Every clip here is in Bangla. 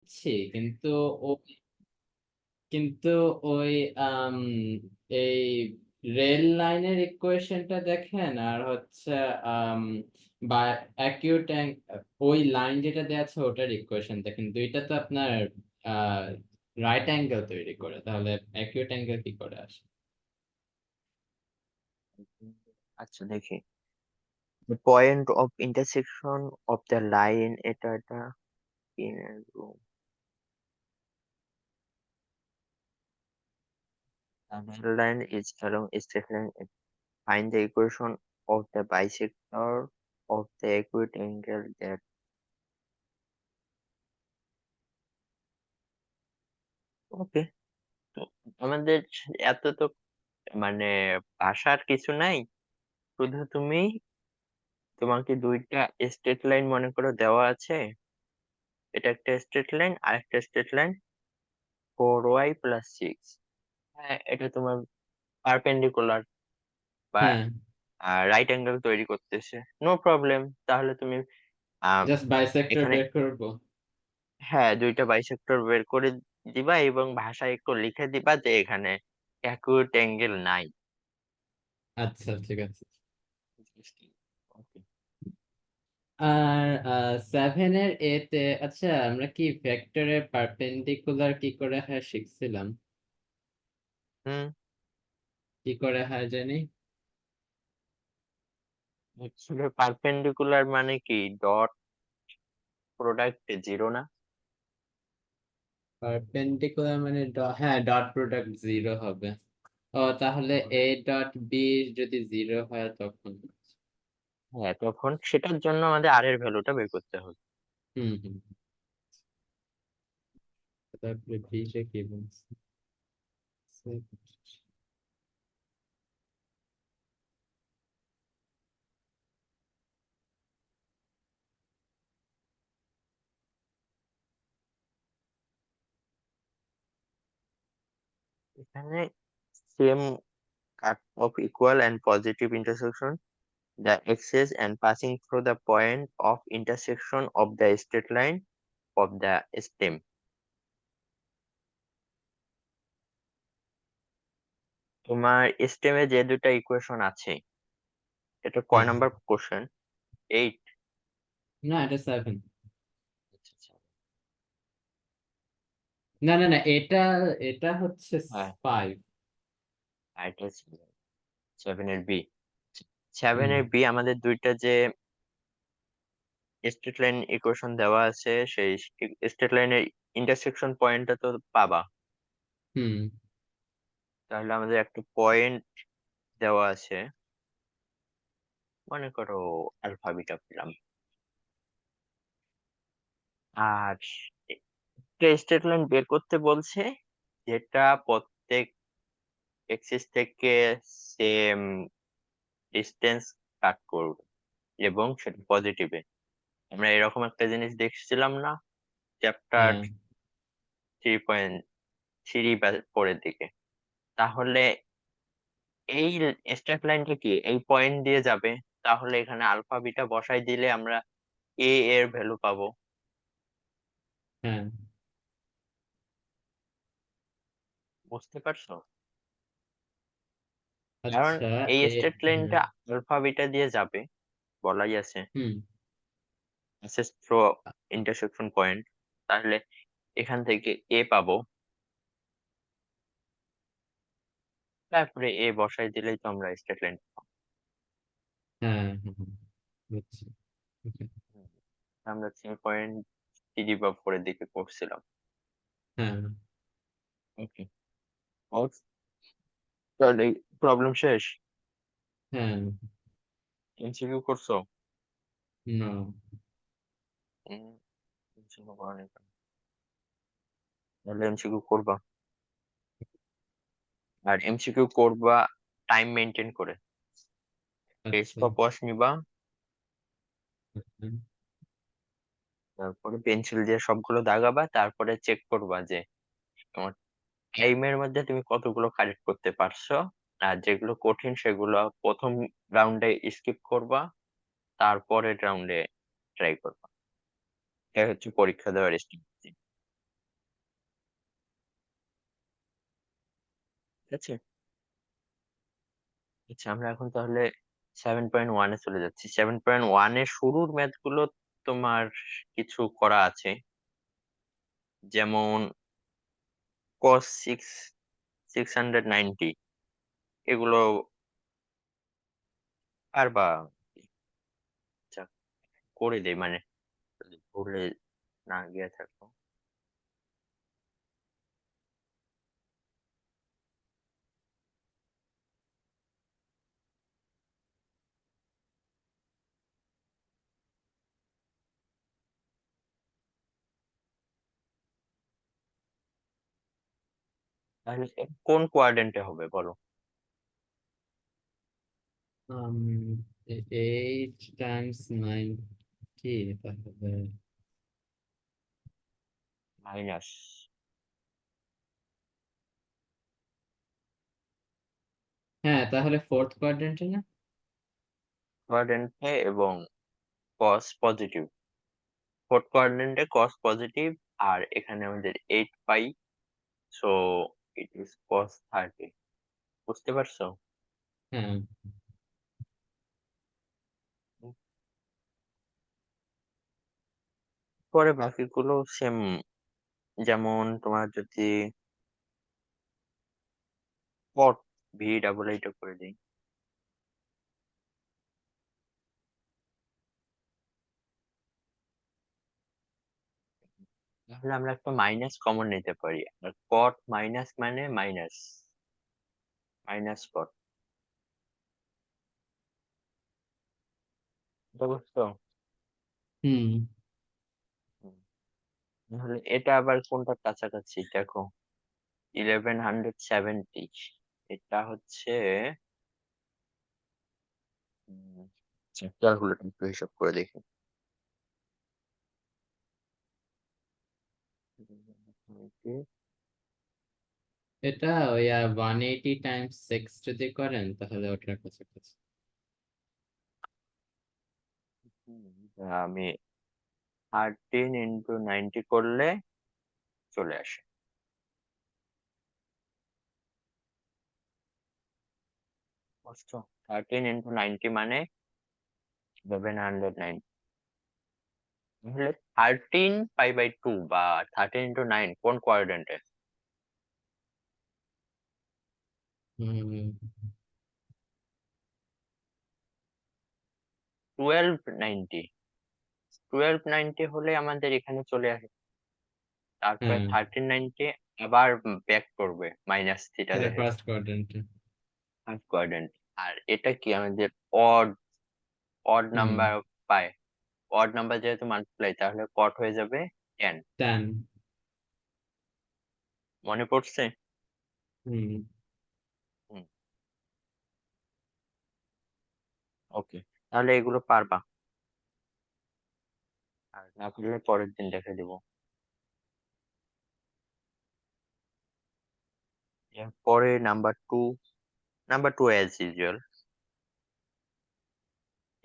বুঝছি, কিন্তু কিন্তু ওই আম, এই রেল লাইনের ইকুয়েশনটা দেখেন, আর হচ্ছে আম, বা অ্যাকিউট ওই লাইন যেটা দেওয়া আছে ওটার ইকুয়েশন দেখেন, দুইটা তো আপনার রাইট অ্যাঙ্গেল তৈরি করে, তাহলে অ্যাকিউট অ্যাঙ্গেল কি করে আসে? আচ্ছা দেখি, point of intersection of the line, এটা line is along a straight line. Find the equation of the bisector of the acute angle that. ওকে, তো আমাদের এত তো মানে ভাষার কিছু নাই, শুধু তোমাকে দুইটা স্ট্রেট লাইন মনে করে দেওয়া আছে। এটা একটা স্ট্রেট লাইন আর একটা স্ট্রেট লাইন 4y+6। হ্যাঁ, এটা তোমার পারপেন্ডিকুলার বা হ্যাঁ, রাইট অ্যাঙ্গেল তৈরি করতেছে, নো প্রবলেম। তাহলে তুমি আহ, জাস্ট বাইসেক্টর এখানে বের করব। হ্যাঁ দুইটা বাইসেক্টর বের করে দিবা এবং ভাষায় একটু লিখে দিবা যে এখানে অ্যাকুরেট অ্যাঙ্গেল নাই। আচ্ছা, ঠিক আছে। ওকে। আর সেভেনের এতে, আচ্ছা আমরা কি ভেক্টরের পারপেন্ডিকুলার কি করে হয় শিখছিলাম? হুম, কি করে হয় জানি? অ্যাকচুয়ালি পারপেন্ডিকুলার মানে কি, ডট প্রোডাক্ট জিরো না? পারপেন্ডিকুলার মানে হ্যাঁ, ডট প্রোডাক্ট জিরো হবে। ও, তাহলে এ ডট বি যদি জিরো হয় তখন? হ্যাঁ, তখন সেটার জন্য আমাদের আর এর ভ্যালুটা বের করতে হবে। হুম, হুম। তারপরে বি টা কি বলছে? এখানে same cut off equal and positive intersection the axis and passing through the point of intersection of the straight line of the stem. তোমার স্টেমে যে দুটা ইকুয়েশন আছে, এটা কয় হ্যাঁ, নাম্বার কোশ্চেন? 8? না এটা সেভেন। না, না, না, এটা এটা হচ্ছে হ্যাঁ, ফাইভ। আর এটা 7 এর বি। হুম, 7 এর বি আমাদের দুইটা যে স্ট্রেট লাইন ইকুয়েশন দেওয়া আছে, সেই স্ট্রেট লাইনের ইন্টারসেকশন পয়েন্টটা তো পাবা। হুম। তাহলে আমাদের একটা পয়েন্ট দেওয়া আছে, মনে করো আলফা বিটা পেলাম। আর একটা স্ট্রেট লাইন বের করতে বলছে যেটা প্রত্যেক এক্সিস থেকে সেম ডিস্টেন্স কাট করবে এবং সেটা পজিটিভে। আমরা এরকম একটা জিনিস দেখছিলাম না চ্যাপ্টার হ্যাঁ, 3.3 বা 4 এর দিকে? তাহলে এই স্ট্রেট লাইনটা কি এই পয়েন্ট দিয়ে যাবে, তাহলে এখানে আলফা বিটা বসাই দিলে আমরা এ এর ভ্যালু পাবো। হ্যাঁ। বুঝতে পারছো? কারণ আচ্ছা। এই এ স্ট্রেট হ্যাঁ। লাইনটা আলফা বিটা দিয়ে যাবে বলাই আছে, হুম। passes through intersection point। তাহলে এখান থেকে এ পাবো, তারপরে এ বসাই দিলেই তো আমরা স্ট্রেট লাইন পাবো। হ্যাঁ, হ্যাঁ, হ্যাঁ, বুঝছি। Okay. আমরা 3.3 বা 4 এর দিকে করছিলাম। হ্যাঁ, ওকে, তাহলে প্রবলেম শেষ। হ্যাঁ। এমসিকিউ করছো? না। এমসিকিউ করা নেই কেন? তাহলে এমসিকিউ করবা, আর এমসিকিউ করবা টাইম মেনটেন করে। আচ্ছা। স্টপওয়াচ নিবা, আচ্ছা। তারপরে পেন্সিল দিয়ে সবগুলো দাগাবা, তারপরে চেক করবা যে তোমার টাইমের মধ্যে তুমি কতগুলো কারেক্ট করতে পারছো। আর যেগুলো কঠিন সেগুলো প্রথম রাউন্ডে স্কিপ করবা, তারপরের রাউন্ডে ট্রাই করবা। এটা হচ্ছে পরীক্ষা দেওয়ার স্ট্র্যাটেজি। ঠিক আছে। আচ্ছা, আমরা এখন তাহলে 7.1 এ চলে যাচ্ছি। 7.1 এর শুরুর ম্যাথ গুলো তোমার কিছু করা আছে, যেমন cos 690 এগুলো পারবা? আচ্ছা, করে দেই, মানে যদি ভুলে না গিয়ে থাকো। তাহলে কোন কোয়াড্রেন্টে হবে বলো? 8 টাইমস 90 তাহলে মাইনাস হ্যাঁ, তাহলে ফোর্থ কোয়াড্রেন্টে না? কোয়াড্রেন্টে এবং cos পজিটিভ। ফোর্থ কোয়াড্রেন্টে cos পজিটিভ, আর এখানে আমাদের 8 পাই, সো ইট ইজ cos 30। বুঝতে পারছো? হ্যাঁ। পরে বাকিগুলো সেম, যেমন তোমার যদি cot ভি ডাবল এইটা করে দিই, তাহলে আমরা একটা মাইনাস কমন নিতে পারি। আর cot মাইনাস মানে মাইনাস, মাইনাস cot। এটা বুঝছো? হুম। হুম। তাহলে এটা আবার কোনটার কাছাকাছি দেখো, 1170। এটা হচ্ছে ক্যালকুলেটর একটু হিসাব করে দেখি। এটা ওই 180 টাইমস 6 যদি করেন তাহলে ওটার কাছাকাছি। আমি 13 × 90 করলে চলে আসে। বুঝছো? 13 × 90 মানে 1109। তাহলে 13 π/2 বা 13 × 9 কোন কোয়াড্রেন্টে? হুম। 1290। 1290 হলে আমাদের এখানে চলে আসে, তারপরে হ্যাঁ, 1390 আবার ব্যাক করবে মাইনাস থিটা এটা দেখে ফার্স্ট কোয়াড্রেন্টে। First quadrant. আর এটা কি আমাদের অড অড হুম। নাম্বার পায়, অড নাম্বার যেহেতু মাল্টিপ্লাই, তাহলে কট হয়ে যাবে 10। 10। মনে পড়ছে? হুম। হুম, ওকে, তাহলে এগুলো পারবা। আর না পারলে পরের দিন দেখে দিব। এরপরে নাম্বার টু অ্যাজ ইউজুয়াল,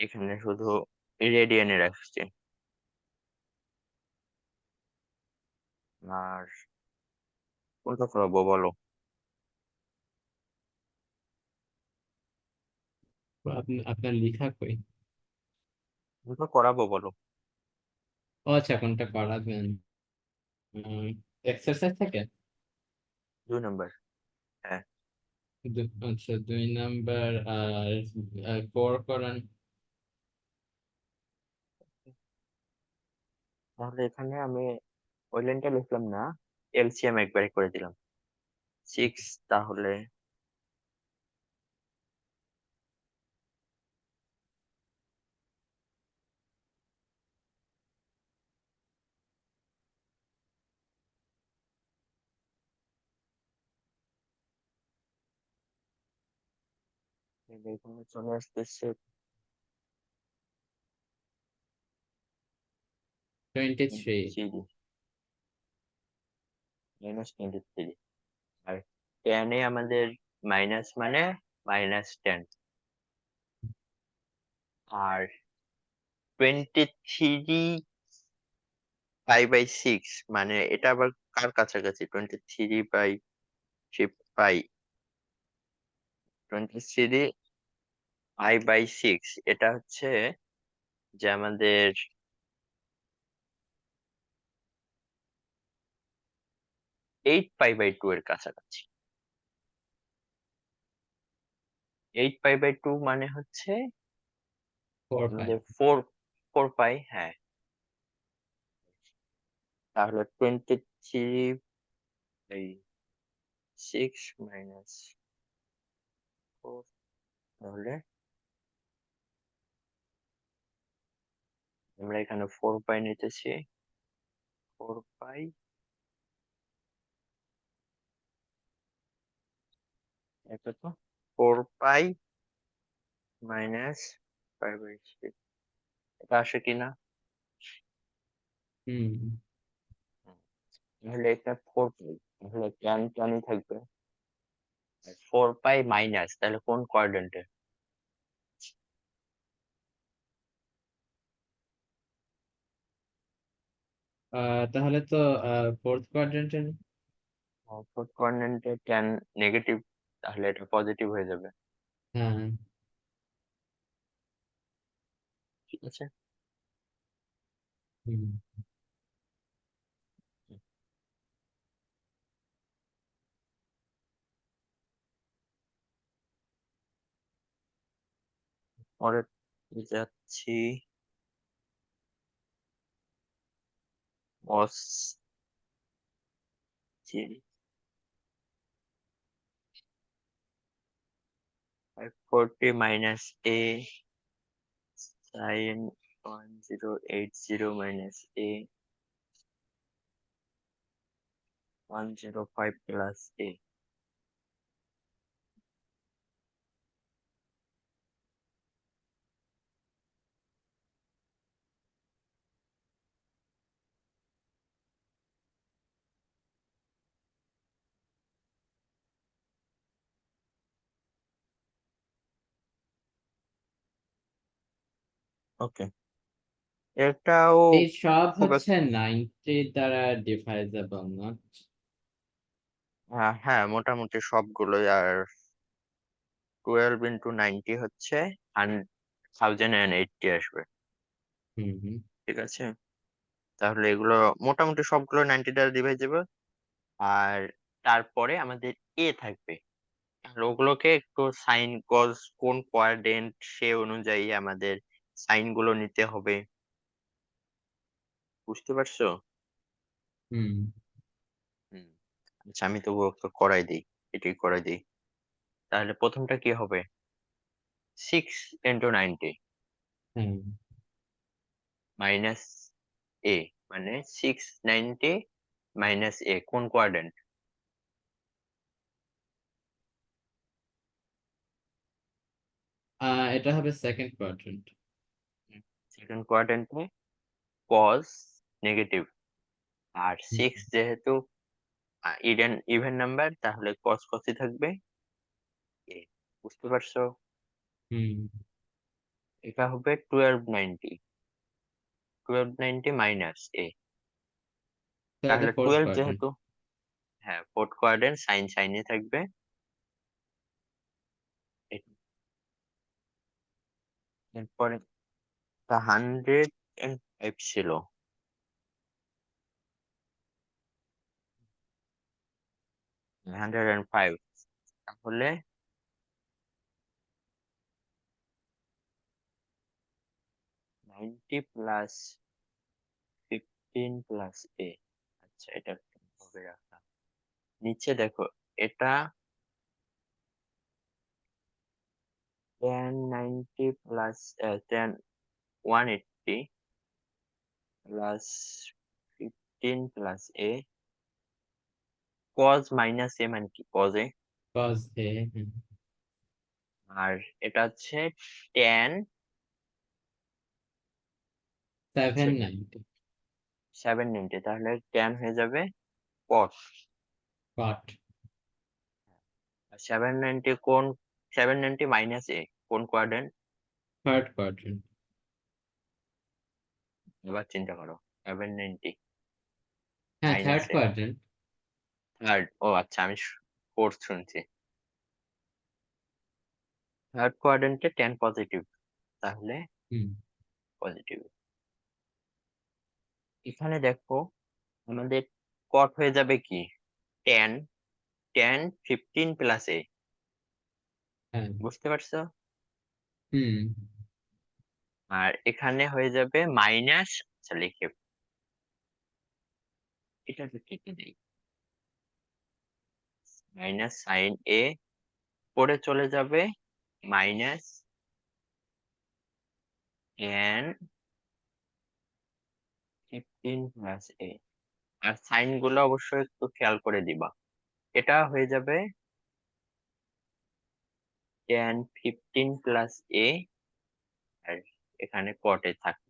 এখানে শুধু রেডিয়ানে রাখছি। আর কোনটা করাবো বলো? আপনার লেখা কই? কোনটা করাবো বলো? ও আচ্ছা, কোনটা করাবেন? এক্সারসাইজ থেকে? 2 নাম্বার। হ্যাঁ। আচ্ছা, 2 নাম্বার আর 4 করেন। তাহলে এখানে আমি ওই লাইনটা লিখলাম না, এলসিএম একবারে করে দিলাম। 6 তাহলে এখানে চলে আসতেছে 23। 23 -23। আর 10 এ আমাদের মাইনাস মানে -10। আর 23 π/6 মানে এটা আবার কার কাছাকাছি? 23 বাই 3 পাই 23 i/6 এটা হচ্ছে যে আমাদের 8 π/2 এর কাছাকাছি। 8 π/2 মানে হচ্ছে 4 পাই। আমাদের 4 হ্যাঁ। তাহলে 23/6 মাইনাস 4 তাহলে আমরা এখানে 4 নিতেছি। 4 কত? 4 মাইনাস 5/6 এটা আসে কিনা? হুম। হুম, তাহলে এটা 4 তাহলে ট্যানই থাকবে। 4 মাইনাস তাহলে কোন কোয়াড্রেন্টে? তাহলে তো ফোর্থ কোয়াড্রেন্টে। ফোর্থ কোয়াড্রেন্টে ট্যান নেগেটিভ, তাহলে এটা পজিটিভ হয়ে যাবে। হ্যাঁ। ঠিক আছে। হুম। পরে যাচ্ছি cos 540 minus a sin 1080 minus a 105 plus a। ওকে, এটাও এই সব খুব হচ্ছে 90 দ্বারা ডিভাইজেবল না? হ্যাঁ মোটামুটি সবগুলোই। আর 12 × 90 হচ্ছে 1080 আসবে। হুম হুম। ঠিক আছে, তাহলে এগুলো মোটামুটি সবগুলো 90 দ্বারা ডিভাইজেবল। আর তারপরে আমাদের এ থাকবে, তাহলে ওগুলোকে একটু সাইন কজ কোন কোয়াড্রেন্ট সে অনুযায়ী আমাদের সাইন গুলো নিতে হবে। বুঝতে পারছো? হুম। হুম, আচ্ছা আমি তবুও একটু করাই দিই, এটাই করাই দিই। তাহলে প্রথমটা কি হবে? 6 × 90 হ্যাঁ। মাইনাস এ, মানে 690 মাইনাস এ কোন কোয়াড্রেন্ট? এটা হবে সেকেন্ড কোয়াড্রেন্ট। সেকেন্ড কোয়াড্রেন্টে কজ নেগেটিভ, আর হুম 6 যেহেতু ইভেন ইভেন নাম্বার, তাহলে কস কসই থাকবে এ। বুঝতে পারছো? হুম। এটা হবে 1290 মাইনাস এ। তাহলে এটা তাহলে ফোর্থ 12 কোয়াড্রেন্ট। যেহেতু, হ্যাঁ ফোর্থ কোয়াড্রেন্ট সাইনে থাকবে। এরপরে তা 105 ছিল, 105 তাহলে 90 প্লাস 15 প্লাস এ। আচ্ছা এটা হবে রাখা। নিচে দেখো, এটা 1090 প্লাস 180 প্লাস 15 প্লাস এ। কজ মাইনাস এ মানে কি? কজ এ। কজ এ। আর এটা হচ্ছে ট্যান 790 790, তাহলে ট্যান হয়ে যাবে কট। কট। 790 কোন? 790 মাইনাস এ কোন কোয়াড্রেন্ট? Third quadrant. এবার চিন্তা করো, 790 হ্যাঁ, থার্ড মাইনাস এ কোয়াড্রেন্ট। থার্ড। ও আচ্ছা, আমি ফোর্থ শুনছি। থার্ড কোয়াড্রেন্টে tan পজিটিভ, তাহলে হুম পজিটিভ। এখানে দেখো আমাদের কট হয়ে যাবে কি tan, tan 15 প্লাস a, হ্যাঁ বুঝতে পারছো? হুম আর এখানে হয়ে যাবে মাইনাস, আচ্ছা লিখে এটা কেটে দেই, মাইনাস সাইন এ, পরে চলে যাবে মাইনাস tan 15 প্লাস a। আর সাইন গুলো অবশ্যই একটু খেয়াল করে দিবা। এটা হয়ে যাবে tan 15 প্লাস a, আর এখানে কটে থাকে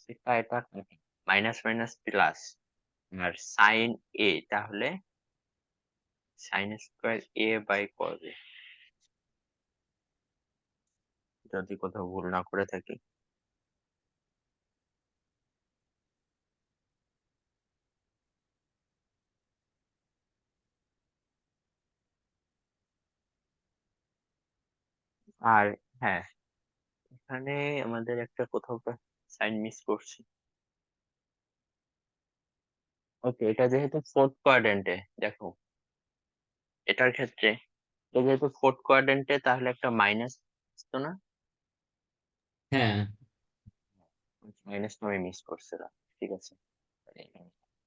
সেটা, এটা মাইনাস মাইনাস প্লাস, আর সাইন এ, তাহলে sine square A by cos A, যদি কোথাও ভুল না করে থাকি। আর হ্যাঁ, এখানে আমাদের একটা কোথাও সাইন মিস করছি। ওকে, এটা যেহেতু ফোর্থ কোয়াড্রেন্টে, দেখো এটার ক্ষেত্রে এটা যেহেতু ফোর্থ কোয়াড্রেন্টে, তাহলে একটা মাইনাস তো না, হ্যাঁ মাইনাস আমি মিস করছিলাম, ঠিক আছে,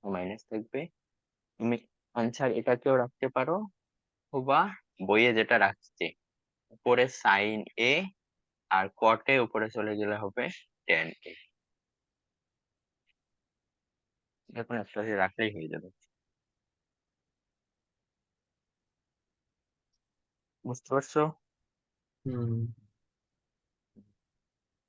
মাইনাস থাকবে। তুমি আনসার এটাকেও রাখতে পারো, বা বইয়ে যেটা রাখছে উপরে সাইন এ, আর কটে উপরে চলে গেলে হবে tan এ, এখন একটা রাখলেই হয়ে যাবে। বুঝতে পারছো? হুম